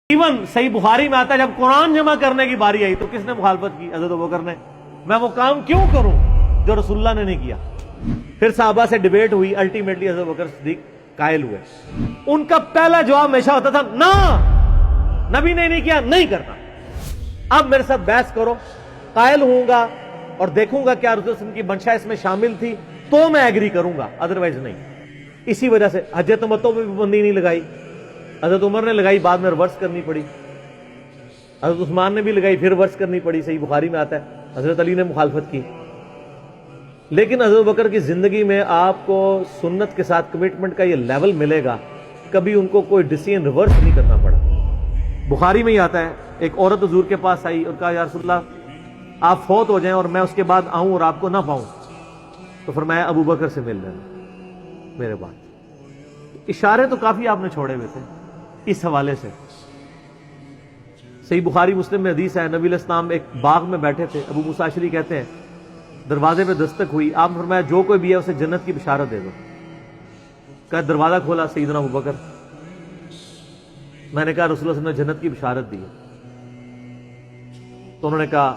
Even صحیح بخاری میں آتا ہے جب قرآن جمع کرنے کی باری آئی تو کس نے مخالفت کی؟ حضرت ابوبکر نے۔ میں وہ کام کیوں کروں جو رسول اللہ نے نہیں کیا؟ پھر صحابہ سے ڈیبیٹ ہوئی، الٹیمیٹلی حضرت ابوبکر صدیق قائل ہوئے۔ ان کا پہلا جواب ہمیشہ ہوتا تھا نا، نبی نے نہیں کیا، نہیں کرنا۔ اب میرے ساتھ بحث کرو، قائل ہوں گا اور دیکھوں گا کیا رسول اللہ کی منشا اس میں شامل تھی تو میں ایگری کروں گا، ادروائز نہیں۔ اسی وجہ سے حج تمتع پہ بھی پابندی نہیں لگائی، حضرت عمر نے لگائی، بعد میں ریورس کرنی پڑی، حضرت عثمان نے بھی لگائی، پھر ریورس کرنی پڑی، صحیح بخاری میں آتا ہے حضرت علی نے مخالفت کی۔ لیکن حضرت بکر کی زندگی میں آپ کو سنت کے ساتھ کمٹمنٹ کا یہ لیول ملے گا، کبھی ان کو کوئی ڈیسیژن ریورس نہیں کرنا پڑا۔ بخاری میں ہی آتا ہے ایک عورت حضور کے پاس آئی اور کہا یا رسول اللہ آپ فوت ہو جائیں اور میں اس کے بعد آؤں اور آپ کو نہ پاؤں، تو فرمایا ابو بکر سے مل لینا میرے بعد۔ اشارے تو کافی آپ نے چھوڑے ہوئے تھے اس حوالے سے۔ صحیح بخاری مسلم میں حدیث ہے، نبی علیہ السلام ایک باغ میں بیٹھے تھے، ابو موسیٰ اشعری کہتے ہیں دروازے پہ دستک ہوئی، آپ نے فرمایا جو کوئی بھی ہے اسے جنت کی بشارت دے دو۔ کہا دروازہ کھولا سیدنا ابو بکر، میں نے کہا رسول اللہ صلی اللہ علیہ وسلم نے جنت کی بشارت دی، تو انہوں نے کہا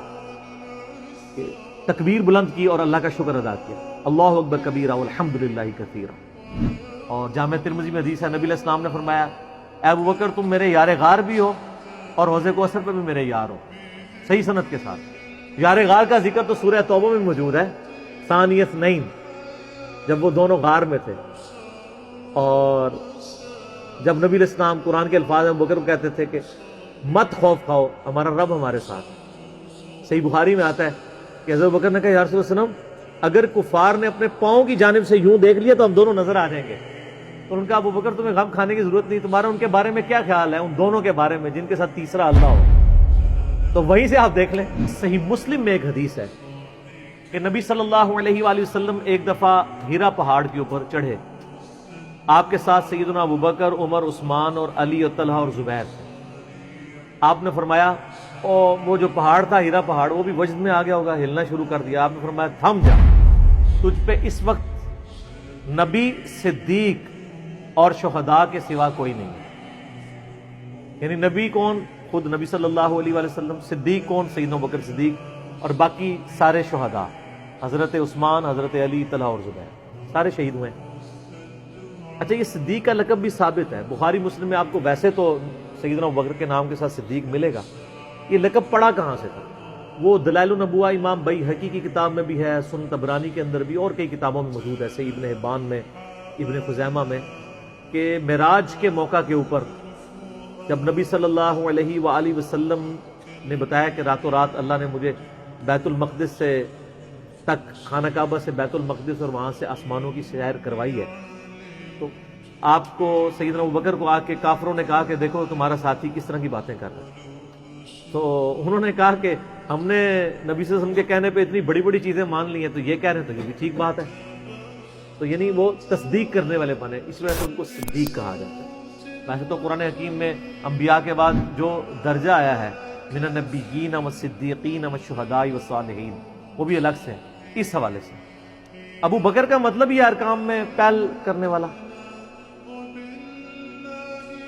کہ تکبیر بلند کی اور اللہ کا شکر ادا کیا، اللہ اکبر کبیرہ والحمدللہ کثیرہ۔ اور جامع ترمذی میں حدیث ہے، نبی علیہ السلام نے فرمایا اے ابو بکر تم میرے یار غار بھی ہو اور حوض کوثر پہ بھی میرے یار ہو، صحیح سند کے ساتھ۔ یار غار کا ذکر تو سورہ توبہ میں موجود ہے، ثانی اثنین، جب وہ دونوں غار میں تھے، اور جب نبی علیہ السلام قرآن کے الفاظ ابو بکر کو کہتے تھے کہ مت خوف کھاؤ، ہمارا رب ہمارے ساتھ۔ صحیح بخاری میں آتا ہے کہ حضرت بکر نے کہا یا رسول اللہ اگر کفار نے اپنے پاؤں کی جانب سے یوں دیکھ لیا تو ہم دونوں نظر آ جائیں گے۔ تو ان کا ابو بکر تمہیں غم کھانے کی ضرورت نہیں، تمہارا ان کے بارے میں کیا خیال ہے، ان دونوں کے بارے میں جن کے ساتھ تیسرا اللہ ہو؟ تو وہیں سے آپ دیکھ لیں۔ صحیح مسلم میں ایک حدیث ہے کہ نبی صلی اللہ علیہ وآلہ وسلم ایک دفعہ ہیرا پہاڑ کے اوپر چڑھے، آپ کے ساتھ سیدنا ابو بکر، عمر، عثمان اور علی اور طلحہ اور زبیر تھے۔ آپ نے فرمایا وہ جو پہاڑ تھا ہیرا پہاڑ وہ بھی وجد میں آ گیا ہوگا، ہلنا شروع کر دیا۔ آپ نے فرمایا تھم جا، تجھ پہ اس وقت نبی، صدیق اور شہداء کے سوا کوئی نہیں ہے۔ یعنی نبی کون؟ خود نبی صلی اللہ علیہ وآلہ وسلم، صدیق کون؟ سیدنا ابو بکر صدیق، اور باقی سارے شہداء، حضرت عثمان، حضرت علی، طلحہ اور زبیر، سارے شہید ہوئے۔ اچھا یہ صدیق کا لقب بھی ثابت ہے، بخاری مسلم میں آپ کو ویسے تو سیدنا ابو بکر کے نام کے ساتھ صدیق ملے گا، یہ لقب پڑا کہاں سے تھا؟ وہ دلائل النبوہ امام بیہقی کی کتاب میں بھی ہے، سنن طبرانی کے اندر بھی، اور کئی کتابوں میں موجود ہے، صحیح ابن حبان میں، ابن خزیمہ میں، کہ معراج کے موقع کے اوپر جب نبی صلی اللہ علیہ وآلہ وسلم نے بتایا کہ راتوں رات اللہ نے مجھے بیت المقدس سے تک، خانہ کعبہ سے بیت المقدس اور وہاں سے آسمانوں کی سیر کروائی ہے، تو آپ کو سیدنا ابو بکر کو آ کے کافروں نے کہا کہ دیکھو تمہارا ساتھی کس طرح کی باتیں کر رہا ہے۔ تو انہوں نے کہا کہ ہم نے نبی صلی اللہ علیہ وسلم کے کہنے پہ اتنی بڑی بڑی چیزیں مان لی ہیں، تو یہ کہہ رہے ہیں تو یہ بھی ٹھیک بات ہے۔ تو یعنی وہ تصدیق کرنے والے بنے، اس وجہ سے ان کو صدیق کہا جاتا ہے۔ ویسے تو قرآن حکیم میں انبیاء کے بعد جو درجہ آیا ہے من النبیین والصدیقین والشہداء والصالحین، وہ بھی الگ سے اس حوالے سے۔ ابو بکر کا مطلب یہ ارکام میں پہل کرنے والا۔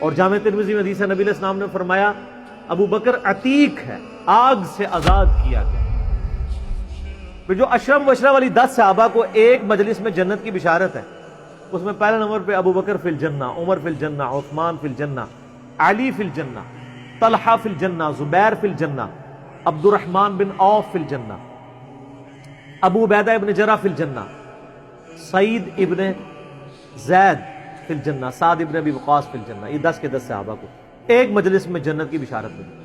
اور جامع ترمذی میں حدیث ہے، نبی علیہ السلام نے فرمایا ابو بکر عتیق ہے، آگ سے آزاد کیا گیا۔ پھر جو اشرف مبشرہ والی 10 صحابہ کو ایک مجلس میں جنت کی بشارت ہے، اس میں پہلے نمبر پہ ابو بکر فی الجنہ، عمر فی الجنہ، عثمان فی الجنہ، علی فی الجنہ، طلحہ فی الجنہ، زبیر فی الجنہ، عبد الرحمن بن عوف فی الجنہ، ابو عبیدہ ابن جرح فی الجنہ، سعید ابن زید فی الجنہ، سعد ابن ابی وقاص فی الجنہ۔ یہ 10 کے 10 صحابہ کو ایک مجلس میں جنت کی بشارت ملی۔